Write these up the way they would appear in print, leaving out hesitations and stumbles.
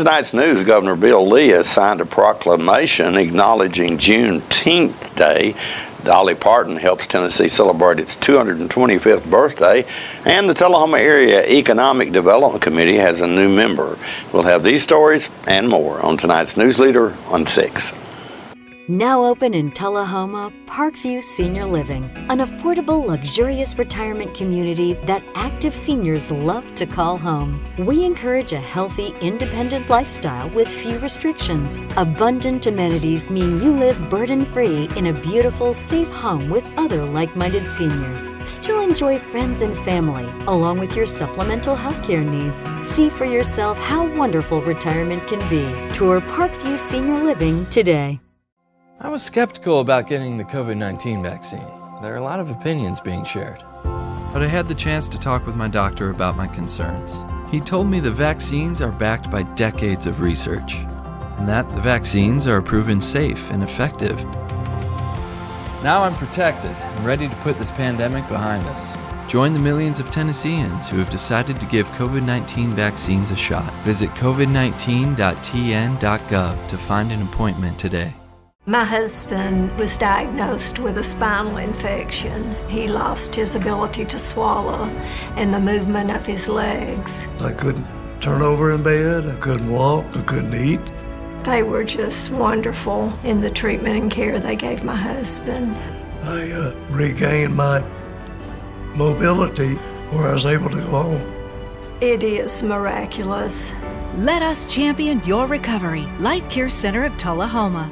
In tonight's news, Governor Bill Lee has signed a proclamation acknowledging Juneteenth Day. Dolly Parton helps Tennessee celebrate its 225th birthday, and the Tullahoma Area Economic Development Committee has a new member. We'll have these stories and more on tonight's News Leader on 6. Now open in Tullahoma, Parkview Senior Living, an affordable, luxurious retirement community that active seniors love to call home. We encourage a healthy, independent lifestyle with few restrictions. Abundant amenities mean you live burden-free in a beautiful, safe home with other like-minded seniors. Still enjoy friends and family, along with your supplemental health care needs. See for yourself how wonderful retirement can be. Tour Parkview Senior Living today. I was skeptical about getting the COVID-19 vaccine. There are a lot of opinions being shared. But I had the chance to talk with my doctor about my concerns. He told me the vaccines are backed by decades of research, and that the vaccines are proven safe and effective. Now I'm protected and ready to put this pandemic behind us. Join the millions of Tennesseans who have decided to give COVID-19 vaccines a shot. Visit covid19.tn.gov to find an appointment today. My husband was diagnosed with a spinal infection. He lost his ability to swallow and the movement of his legs. I couldn't turn over in bed, I couldn't walk, I couldn't eat. They were just wonderful in the treatment and care they gave my husband. I regained my mobility where I was able to go home. It is miraculous. Let us champion your recovery. Life Care Center of Tullahoma.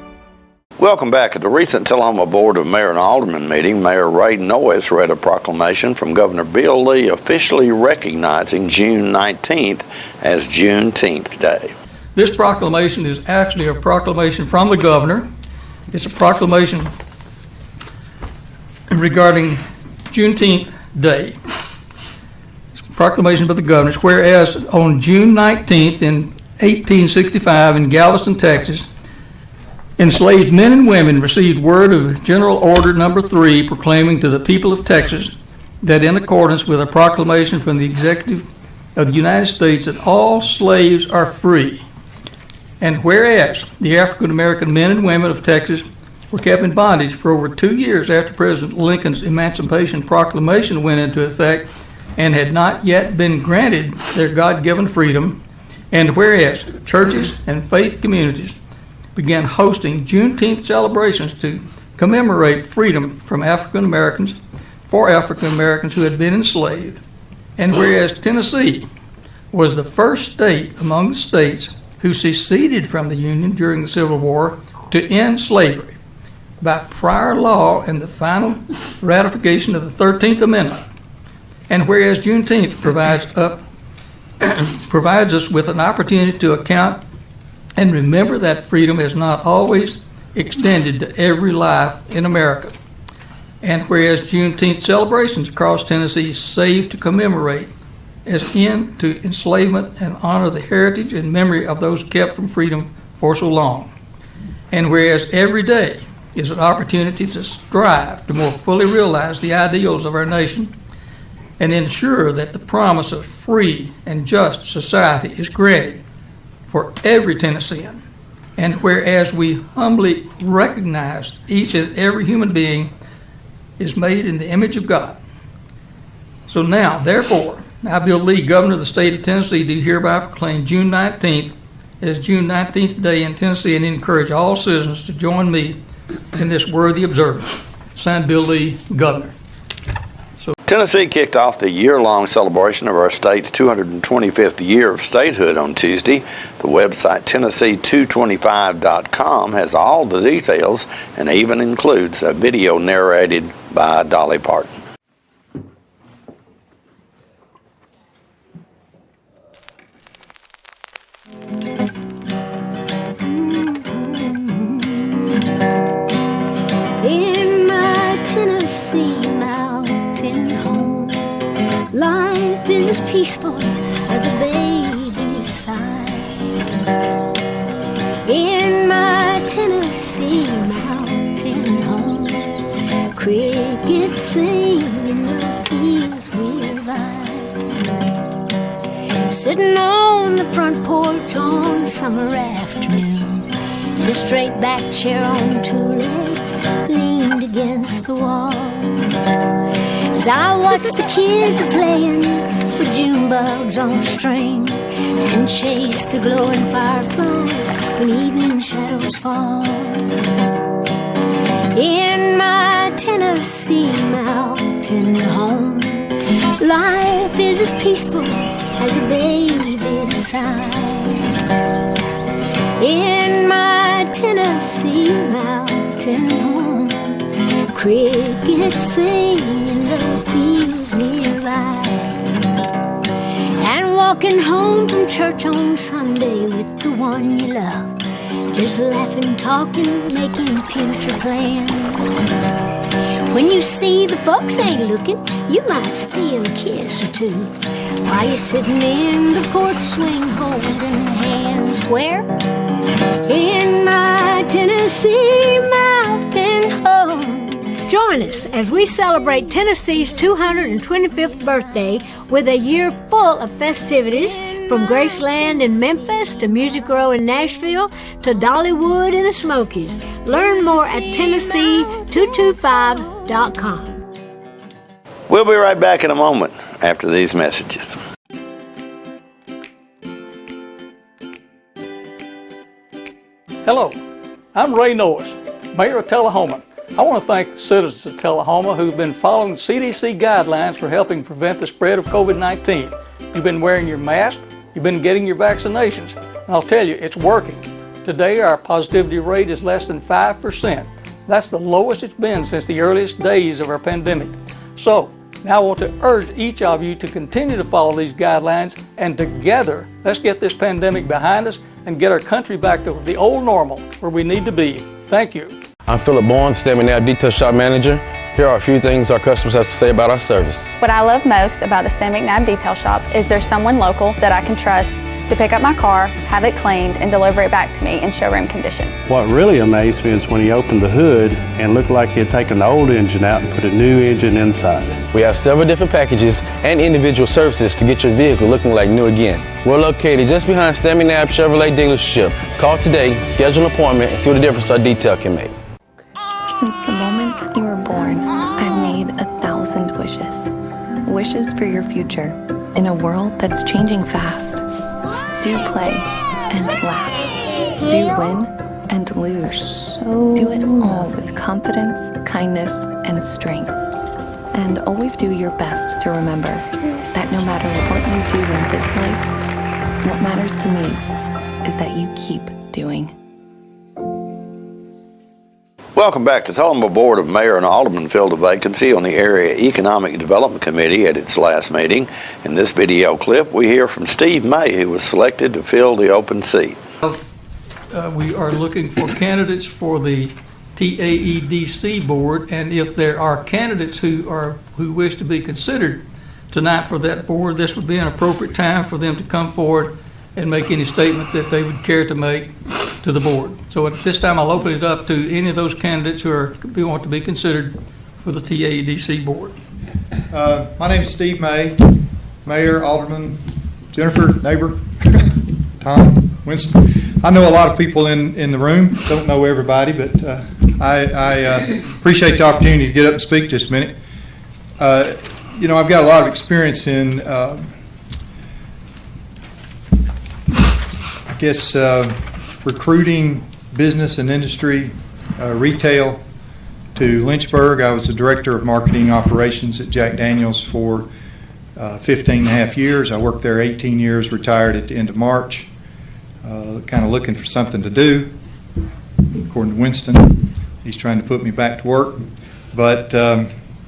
Welcome back. At the recent Tullahoma Board of Mayor and Alderman meeting, Mayor Ray Noyes read a proclamation from Governor Bill Lee officially recognizing June 19th as Juneteenth Day. This proclamation is actually a proclamation from the governor. It's a proclamation regarding Juneteenth Day. It's a proclamation by the governor. Whereas on June 19th in 1865 in Galveston, Texas, enslaved men and women received word of General Order Number 3 proclaiming to the people of Texas that in accordance with a proclamation from the Executive of the United States that all slaves are free. And whereas the African American men and women of Texas were kept in bondage for over 2 years after President Lincoln's Emancipation Proclamation went into effect and had not yet been granted their God-given freedom, and whereas churches and faith communities began hosting Juneteenth celebrations to commemorate freedom from African Americans for African Americans who had been enslaved. And whereas Tennessee was the first state among the states who seceded from the Union during the Civil War to end slavery by prior law and the final ratification of the 13th Amendment. And whereas Juneteenth provides us with an opportunity to account and remember that freedom has not always extended to every life in America. And whereas Juneteenth celebrations across Tennessee save to commemorate as end to enslavement and honor the heritage and memory of those kept from freedom for so long. And whereas every day is an opportunity to strive to more fully realize the ideals of our nation and ensure that the promise of free and just society is granted for every Tennessean, and whereas we humbly recognize each and every human being is made in the image of God. So now, therefore, I, Bill Lee, Governor of the state of Tennessee, do hereby proclaim June 19th as June 19th Day in Tennessee and encourage all citizens to join me in this worthy observance. Signed, Bill Lee, Governor. Tennessee kicked off the year-long celebration of our state's 225th year of statehood on Tuesday. The website Tennessee225.com has all the details and even includes a video narrated by Dolly Parton. In my Tennessee mountain home, life is as peaceful as a baby's sigh. In my Tennessee mountain home, crickets sing in the fields nearby. sitting on the front porch on a summer afternoon, in a straight back chair on two legs, leaned against the wall. As I watched the kids playing with June bugs on a string, and chase the glowing fireflies when evening shadows fall. In my Tennessee mountain home, life is as peaceful as a baby sigh. In my Tennessee mountain home, crickets sing in the fields nearby. And walking home from church on Sunday with the one you love, just laughing, talking, making future plans. When you see the folks ain't looking, you might steal a kiss or two while you're sitting in the porch swing holding hands. Where? In my Tennessee mountain home. Join us as we celebrate Tennessee's 225th birthday with a year full of festivities, from Graceland in Memphis to Music Row in Nashville to Dollywood in the Smokies. Learn more at Tennessee225.com. We'll be right back in a moment after these messages. Hello, I'm Ray Norris, Mayor of Tullahoma. I want to thank the citizens of Tullahoma who've been following the CDC guidelines for helping prevent the spread of COVID-19. You've been wearing your mask, you've been getting your vaccinations, and I'll tell you, it's working. Today, our positivity rate is less than 5%. That's the lowest it's been since the earliest days of our pandemic. So, now I want to urge each of you to continue to follow these guidelines, and together, let's get this pandemic behind us and get our country back to the old normal where we need to be. Thank you. I'm Philip Bourne, Stamp Nab Detail Shop Manager. Here are a few things our customers have to say about our service. What I love most about the Stam McNabb Detail Shop is there's someone local that I can trust to pick up my car, have it cleaned, and deliver it back to me in showroom condition. What really amazed me is when he opened the hood and looked like he had taken the old engine out and put a new engine inside. We have several different packages and individual services to get your vehicle looking like new again. We're located just behind Stam McNabb Chevrolet dealership. Call today, schedule an appointment, and see what a difference our detail can make. Since the moment you were born, I've made 1,000 wishes. Wishes for your future in a world that's changing fast. Do play and laugh. Do win and lose. Do it all with confidence, kindness, and strength. And always do your best to remember that no matter what you do in this life, what matters to me is that you keep doing. Welcome back. The Tullahoma Board of Mayor and Alderman filled a vacancy on the Area Economic Development Committee at its last meeting. In this video clip, we hear from Steve May, who was selected to fill the open seat. We are looking for candidates for the TAEDC board, and if there are candidates who wish to be considered tonight for that board, this would be an appropriate time for them to come forward and make any statement that they would care to make to the board. So at this time, I'll open it up to any of those candidates who want to be considered for the TAEDC board. My name is Steve May, Mayor, Alderman, Jennifer, neighbor, Tom, Winston. I know a lot of people in the room. Don't know everybody, but I appreciate the opportunity to get up and speak just a minute. I've got a lot of experience in recruiting business and industry, retail to Lynchburg. I was the director of marketing operations at Jack Daniels for 15 and a half years. I worked there 18 years, retired at the end of March, kind of looking for something to do. According to Winston, he's trying to put me back to work. But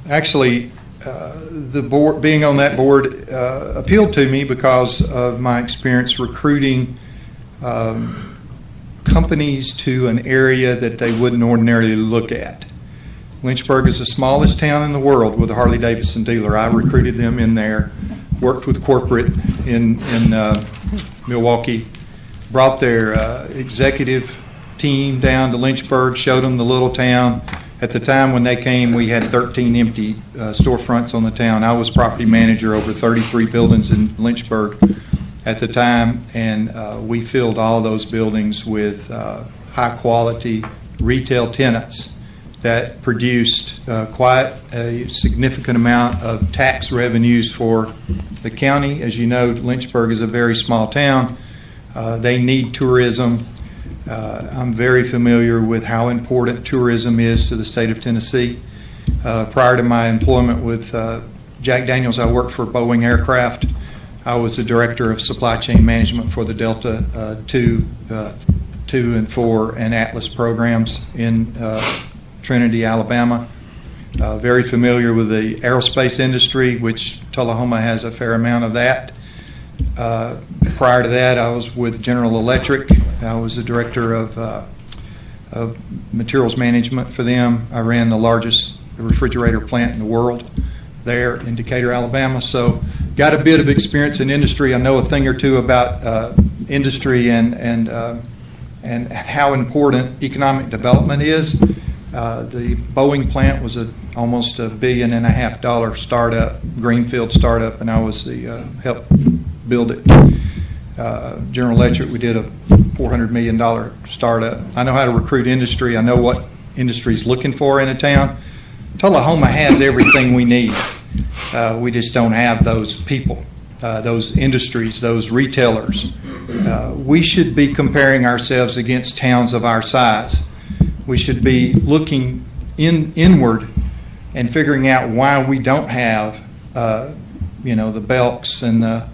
actually, the board, being on that board, appealed to me because of my experience recruiting companies to an area that they wouldn't ordinarily look at. Lynchburg is the smallest town in the world with a Harley-Davidson dealer. I recruited them in there, worked with corporate in Milwaukee, brought their executive team down to Lynchburg, showed them the little town. At the time when they came, we had 13 empty storefronts on the town. I was property manager over 33 buildings in Lynchburg. at the time, and we filled all those buildings with high-quality retail tenants that produced quite a significant amount of tax revenues for the county. As you know, Lynchburg is a very small town. They need tourism. I'm very familiar with how important tourism is to the state of Tennessee. Prior to my employment with Jack Daniels, I worked for Boeing Aircraft. I was the director of supply chain management for the Delta 2 and 4 and Atlas programs in Trinity, Alabama. Very familiar with the aerospace industry, which Tullahoma has a fair amount of that. Prior to that, I was with General Electric. I was the director of materials management for them. I ran the largest refrigerator plant in the world there in Decatur, Alabama. So got a bit of experience in industry. I know a thing or two about industry and how important economic development is. The Boeing plant was almost $1.5 billion startup, greenfield startup, and I was the helped build it. General Electric, we did a $400 million startup. I know how to recruit industry. I know what industry's looking for in a town. Tullahoma has everything we need. We just don't have those people, those industries, those retailers. We should be comparing ourselves against towns of our size. We should be looking inward and figuring out why we don't have, the Belks and the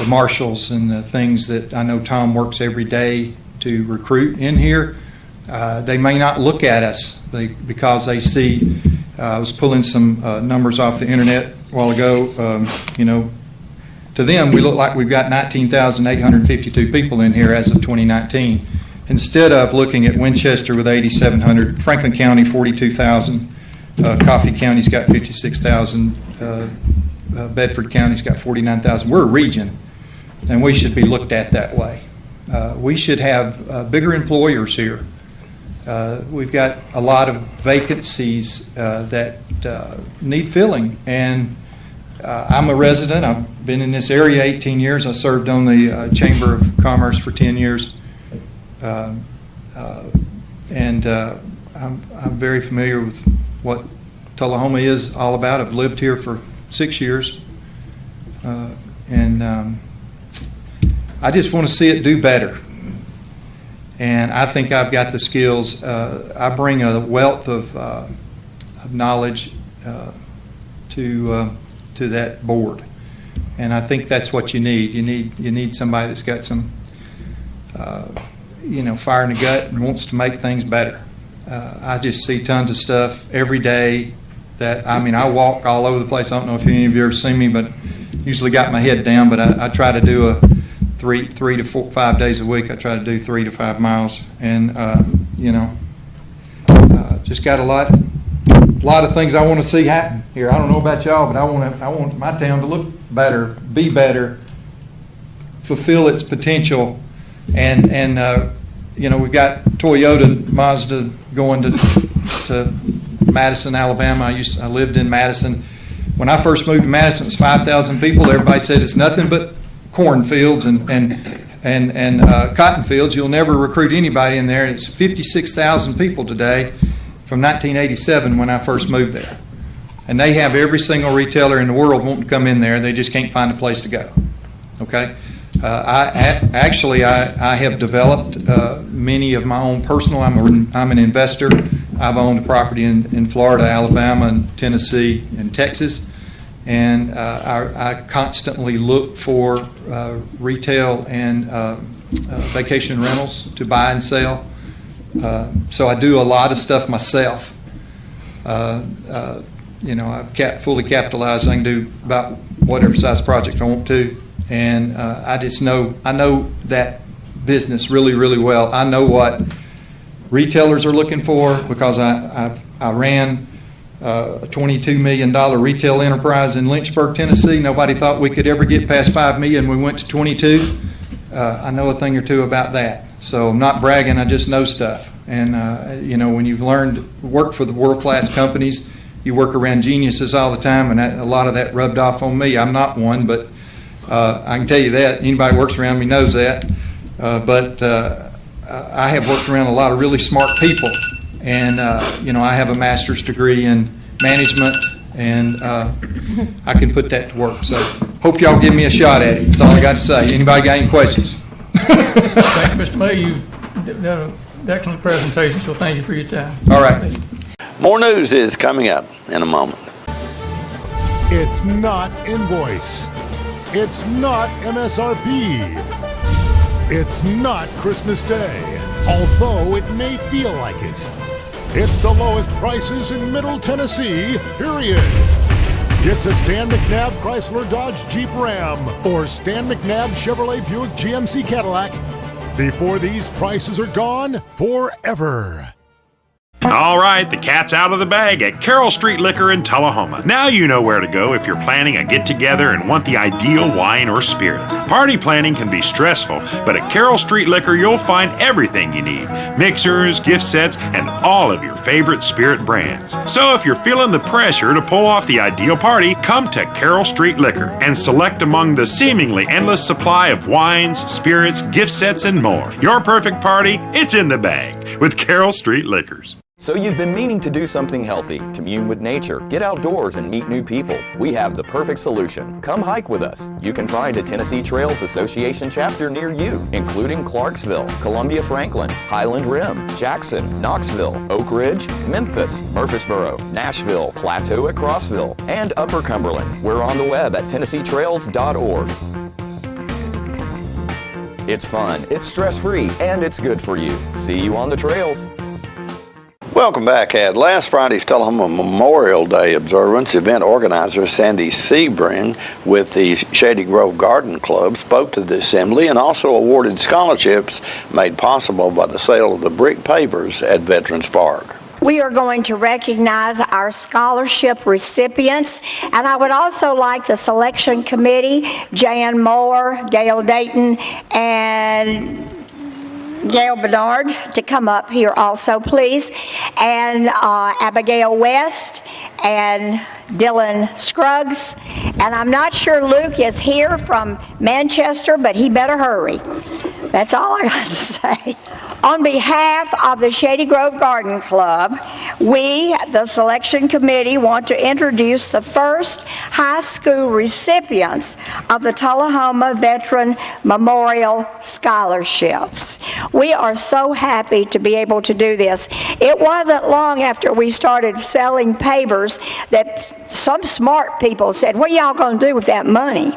Marshalls and the things that I know Tom works every day to recruit in here. They may not look at us because they see. I was pulling some numbers off the internet a while ago. To them, we look like we've got 19,852 people in here as of 2019. Instead of looking at Winchester with 8,700, Franklin County 42,000, Coffee County's got 56,000, Bedford County's got 49,000. We're a region, and we should be looked at that way. We should have bigger employers here. We've got a lot of vacancies that need filling, and I'm a resident. I've been in this area 18 years. I served on the Chamber of Commerce for 10 years. I'm very familiar with what Tullahoma is all about. I've lived here for 6 years, and I just want to see it do better. And I think I've got the skills. I bring a wealth of knowledge to that board, and I think that's what you need. You need somebody that's got some fire in the gut and wants to make things better. I just see tons of stuff every day that, I walk all over the place. I don't know if any of you have ever seen me, but usually got my head down, but I try to do a 3 to 5 days a week. I try to do 3 to 5 miles, and just got a lot of things I want to see happen here. I don't know about y'all, but I want my town to look better, be better, fulfill its potential, and we've got Toyota, Mazda going to Madison, Alabama. I lived in Madison. When I first moved to Madison, it was 5,000 people. Everybody said it's nothing but cornfields and cotton fields. You'll never recruit anybody in there. It's 56,000 people today from 1987 when I first moved there. And they have every single retailer in the world wanting to come in there. They just can't find a place to go. Okay? I have developed many of my own personal. I'm an investor. I've owned property in Florida, Alabama, and Tennessee, and Texas, and I constantly look for retail and vacation rentals to buy and sell. So I do a lot of stuff myself. I'm fully capitalized. I can do about whatever size project I want to. And I know that business really, really well. I know what retailers are looking for because I ran a $22 million retail enterprise in Lynchburg, Tennessee. Nobody thought we could ever get past $5 million. We went to 22. I know a thing or two about that. So I'm not bragging. I just know stuff. And when you've learned to work for the world-class companies, you work around geniuses all the time, and a lot of that rubbed off on me. I'm not one, but I can tell you that. Anybody who works around me knows that. But I have worked around a lot of really smart people. And, I have a master's degree in management, and I can put that to work. So hope y'all give me a shot at it. That's all I got to say. Anybody got any questions? Thank you, Mr. May. You've done an excellent presentation, so thank you for your time. All right. More news is coming up in a moment. It's not invoice. It's not MSRP. It's not Christmas Day, although it may feel like it. It's the lowest prices in Middle Tennessee, period. Get to Stan McNabb Chrysler Dodge Jeep Ram or Stan McNabb Chevrolet Buick GMC Cadillac before these prices are gone forever. All right, the cat's out of the bag at Carroll Street Liquor in Tullahoma. Now you know where to go if you're planning a get-together and want the ideal wine or spirit. Party planning can be stressful, but at Carroll Street Liquor you'll find everything you need. Mixers, gift sets, and all of your favorite spirit brands. So if you're feeling the pressure to pull off the ideal party, come to Carroll Street Liquor and select among the seemingly endless supply of wines, spirits, gift sets, and more. Your perfect party, it's in the bag with Carroll Street Liquors. So you've been meaning to do something healthy, commune with nature, get outdoors and meet new people. We have the perfect solution. Come hike with us. You can find a Tennessee Trails Association chapter near you, including Clarksville, Columbia Franklin, Highland Rim, Jackson, Knoxville, Oak Ridge, Memphis, Murfreesboro, Nashville, Plateau at Crossville, and Upper Cumberland. We're on the web at TennesseeTrails.org. It's fun, it's stress-free, and it's good for you. See you on the trails. Welcome back, Ed. Last Friday's Tullahoma Memorial Day observance, event organizer Sandy Sebring with the Shady Grove Garden Club spoke to the assembly and also awarded scholarships made possible by the sale of the brick pavers at Veterans Park. We are going to recognize our scholarship recipients, and I would also like the selection committee, Jan Moore, Gail Dayton, and Gail Bernard to come up here also, please, and Abigail West and Dylan Scruggs. And I'm not sure Luke is here from Manchester, but he better hurry. That's all I got to say. On behalf of the Shady Grove Garden Club, we, the selection committee, want to introduce the first high school recipients of the Tullahoma Veteran Memorial Scholarships. We are so happy to be able to do this. It wasn't long after we started selling pavers that some smart people said, "What are y'all going to do with that money?"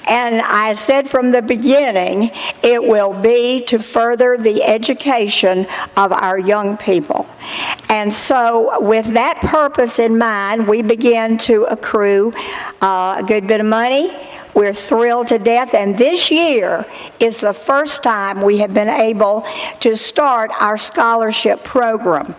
And I said from the beginning, it will be to further the education of our young people. And so with that purpose in mind, we began to accrue a good bit of money. We're thrilled to death, and this year is the first time we have been able to start our scholarship program.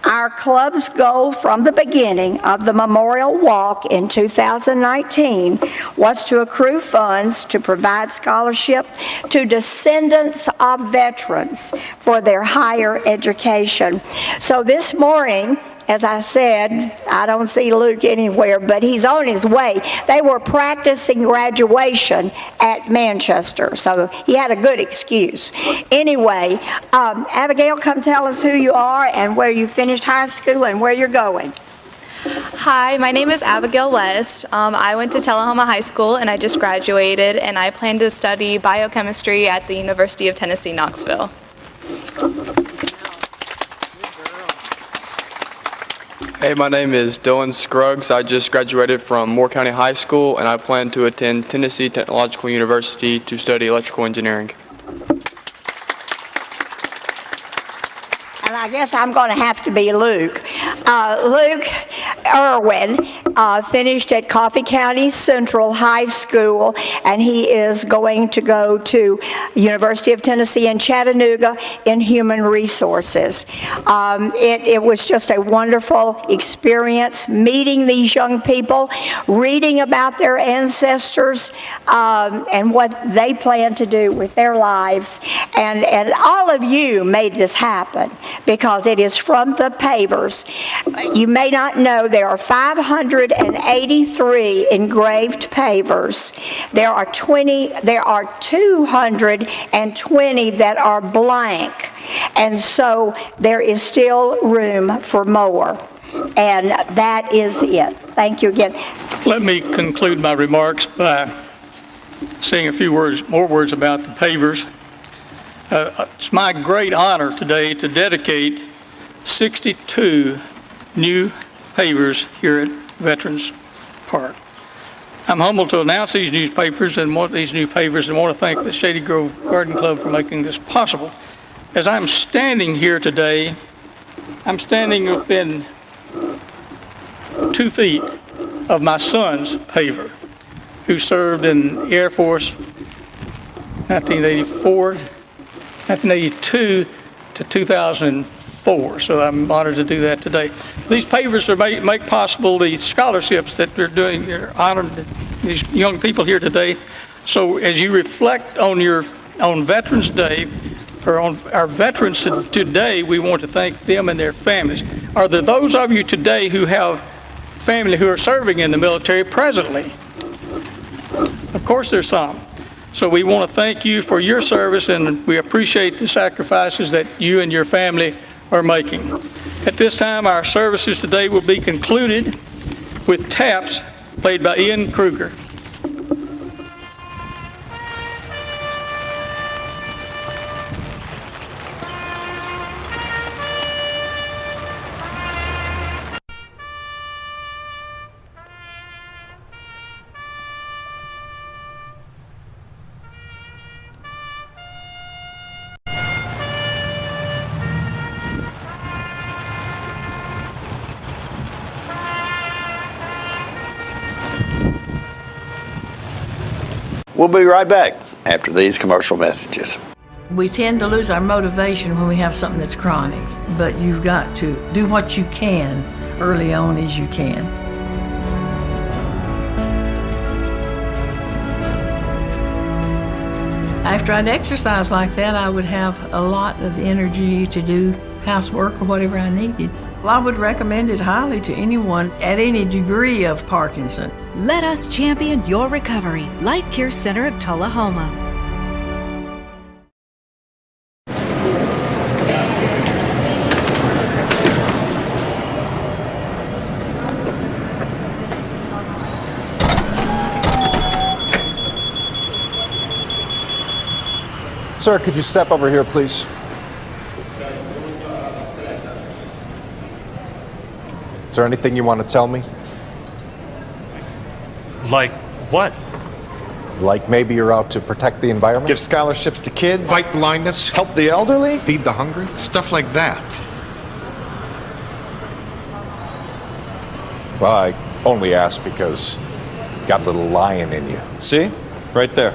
Our club's goal from the beginning of the Memorial Walk in 2019 was to accrue funds to provide scholarship to descendants of veterans for their higher education. So this morning, as I said, I don't see Luke anywhere, but he's on his way. They were practicing graduation at Manchester, so he had a good excuse. Anyway, Abigail, come tell us who you are and where you finished high school and where you're going. Hi, my name is Abigail West. I went to Tullahoma High School and I just graduated, and I plan to study biochemistry at the University of Tennessee, Knoxville. Hey, my name is Dylan Scruggs. I just graduated from Moore County High School, and I plan to attend Tennessee Technological University to study electrical engineering. And I guess I'm going to have to be Luke. Luke Irwin finished at Coffee County Central High School, and he is going to go to University of Tennessee in Chattanooga in human resources. It was just a wonderful experience meeting these young people, reading about their ancestors and what they plan to do with their lives. And all of you made this happen because it is from the pavers. You may not know there are 583 engraved pavers. There are 220 that are blank. And so there is still room for more. And that is it. Thank you again. Let me conclude my remarks by saying a few more words about the pavers. It's my great honor today to dedicate 62 new pavers here at Veterans Park. I'm humbled to announce these new pavers and want to thank the Shady Grove Garden Club for making this possible. As I'm standing here today, I'm standing within 2 feet of my son's paver, who served in the Air Force 1982 to 2004. So I'm honored to do that today. These pavers make possible the scholarships that they're doing. They're honoring these young people here today. So as you reflect on Veterans Day, or on our veterans today, we want to thank them and their families. Are there those of you today who have family who are serving in the military presently? Of course there's some. So we want to thank you for your service, and we appreciate the sacrifices that you and your family are making. At this time, our services today will be concluded with taps played by Ian Kruger. We'll be right back after these commercial messages. We tend to lose our motivation when we have something that's chronic, but you've got to do what you can early on as you can. After I'd exercise like that, I would have a lot of energy to do housework or whatever I needed. Well, I would recommend it highly to anyone at any degree of Parkinson. Let us champion your recovery. Life Care Center of Tullahoma. Sir, could you step over here, please? Is there anything you want to tell me? Like what? Like maybe you're out to protect the environment? Give scholarships to kids? Fight blindness? Help the elderly? Feed the hungry? Stuff like that. Well, I only ask because you got a little lion in you. See? Right there.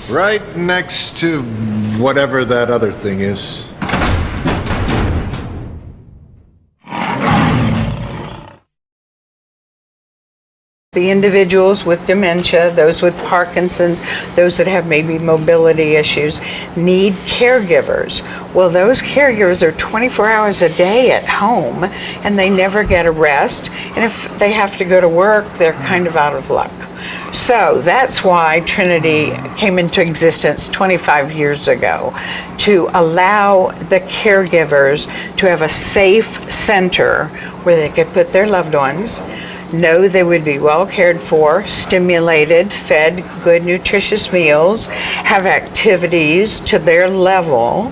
Right next to whatever that other thing is. The individuals with dementia, those with Parkinson's, those that have maybe mobility issues, need caregivers. Well, those caregivers are 24 hours a day at home, and they never get a rest. And if they have to go to work, they're kind of out of luck. So that's why Trinity came into existence 25 years ago, to allow the caregivers to have a safe center where they could put their loved ones, know they would be well cared for, stimulated, fed good nutritious meals, have activities to their level,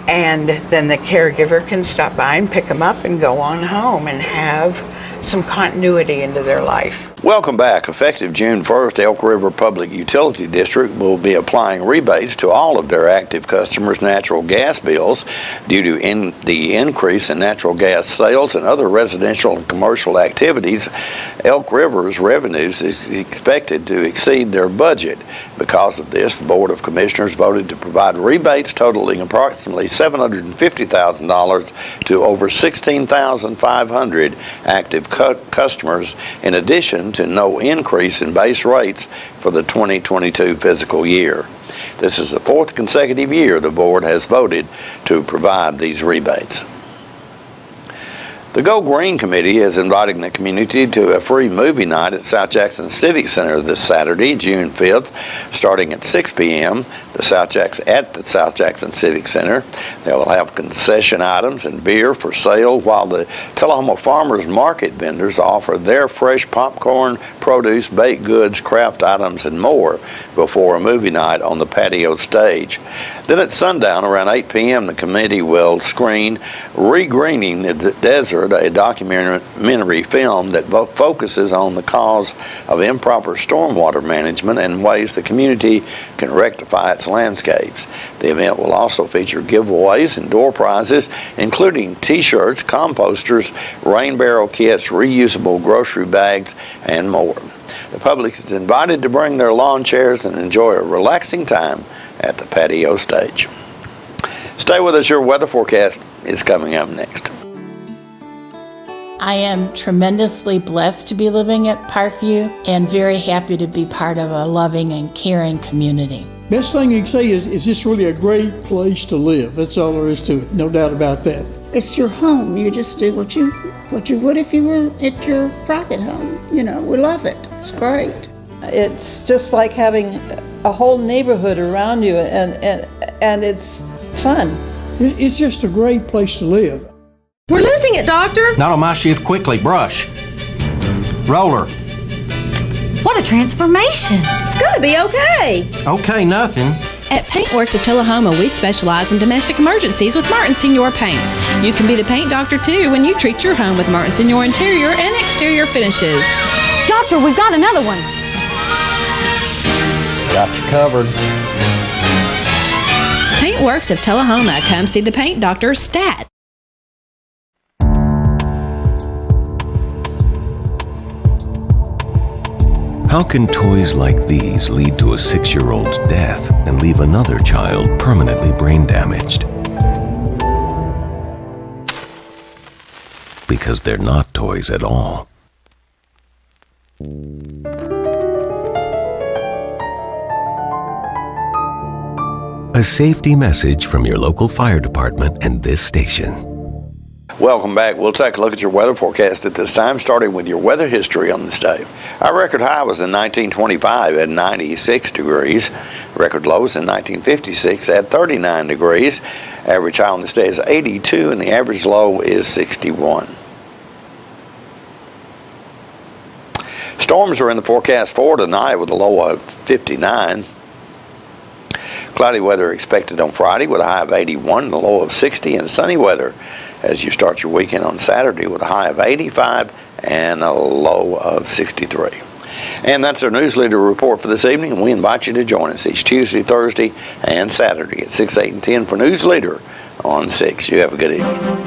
and then the caregiver can stop by and pick them up and go on home and have some continuity into their life. Welcome back. Effective June 1st, Elk River Public Utility District will be applying rebates to all of their active customers' natural gas bills due to the increase in natural gas sales and other residential and commercial activities. Elk River's revenues is expected to exceed their budget. Because of this, the Board of Commissioners voted to provide rebates totaling approximately $750,000 to over 16,500 active customers, in addition to no increase in base rates for the 2022 fiscal year. This is the fourth consecutive year the board has voted to provide these rebates. The Go Green Committee is inviting the community to a free movie night at South Jackson Civic Center this Saturday, June 5th, starting at 6 p.m. at the South Jackson Civic Center. They will have concession items and beer for sale, while the Tullahoma Farmers Market vendors offer their fresh popcorn, produce, baked goods, craft items, and more before a movie night on the patio stage. Then at sundown, around 8 p.m., the committee will screen Regreening the Desert, a documentary film that focuses on the cause of improper stormwater management and ways the community can rectify its landscapes. The event will also feature giveaways and door prizes, including T-shirts, composters, rain barrel kits, reusable grocery bags, and more. The public is invited to bring their lawn chairs and enjoy a relaxing time at the patio stage. Stay with us. Your weather forecast is coming up next. I am tremendously blessed to be living at Parkview and very happy to be part of a loving and caring community. Best thing you can say is this really a great place to live. That's all there is to it. No doubt about that. It's your home. You just do what you would if you were at your private home. You know, we love it. It's great. It's just like having a whole neighborhood around you, and it's fun. It's just a great place to live. We're losing it, Doctor. Not on my shift. Quickly, brush. Roller. What a transformation. It's going to be okay. Okay, nothing. At Paintworks of Tullahoma, we specialize in domestic emergencies with Martin Senior Paints. You can be the paint doctor, too, when you treat your home with Martin Senior interior and exterior finishes. Doctor, we've got another one. Got you covered. Paintworks of Tullahoma. Come see the paint doctor, Stat. How can toys like these lead to a 6-year-old's death and leave another child permanently brain damaged? Because they're not toys at all. A safety message from your local fire department and this station. Welcome back. We'll take a look at your weather forecast at this time, starting with your weather history on this day. Our record high was in 1925 at 96 degrees. Record low was in 1956 at 39 degrees. Average high on this day is 82, and the average low is 61. Storms are in the forecast for tonight with a low of 59. Cloudy weather expected on Friday with a high of 81 and a low of 60, and sunny weather as you start your weekend on Saturday with a high of 85 and a low of 63. And that's our News Leader report for this evening, and we invite you to join us each Tuesday, Thursday, and Saturday at 6, 8, and 10 for News Leader on 6. You have a good evening.